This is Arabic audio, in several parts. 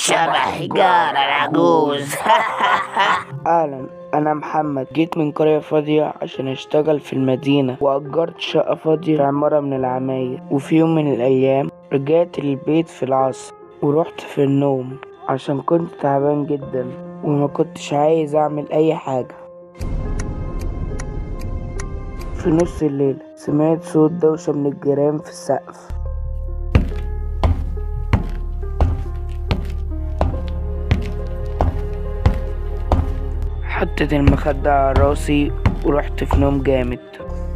شبه جار العجوز. أهلا، أنا محمد. جيت من قرية فاضية عشان أشتغل في المدينة، وأجرت شقة فاضية في عمارة من العماير. وفي يوم من الأيام رجعت البيت في العصر ورحت في النوم عشان كنت تعبان جدا وما كنتش عايز أعمل أي حاجة. في نص الليل سمعت صوت دوشة من الجيران في السقف. حطيت المخدة على راسي ورحت في نوم جامد.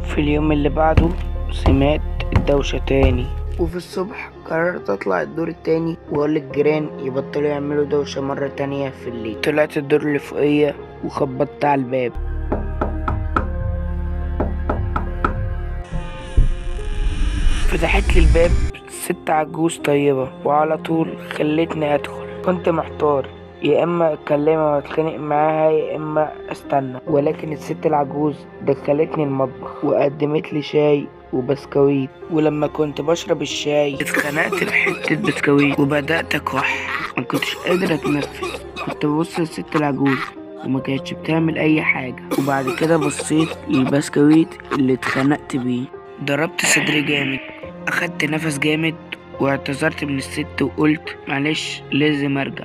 في اليوم اللي بعده سمعت الدوشة تاني، وفي الصبح قررت اطلع الدور التاني واقول للجيران يبطلوا يعملوا دوشة مرة تانية في الليل. طلعت الدور اللي فوقية وخبطت على الباب. فتحت لي الباب ست عجوز طيبة وعلى طول خلتني ادخل. كنت محتار، يا اما اكلمها واتخانق معاها يا اما استنى، ولكن الست العجوز دخلتني المطبخ وقدمت لي شاي وبسكويت. ولما كنت بشرب الشاي اتخنقت بحتة بسكويت وبدأت اكح، ما كنتش قادر اتنفس. كنت ببص للست العجوز وما كانتش بتعمل اي حاجة. وبعد كده بصيت للبسكويت اللي اتخنقت بيه، ضربت صدري جامد، اخدت نفس جامد واعتذرت من الست وقلت معلش لازم ارجع.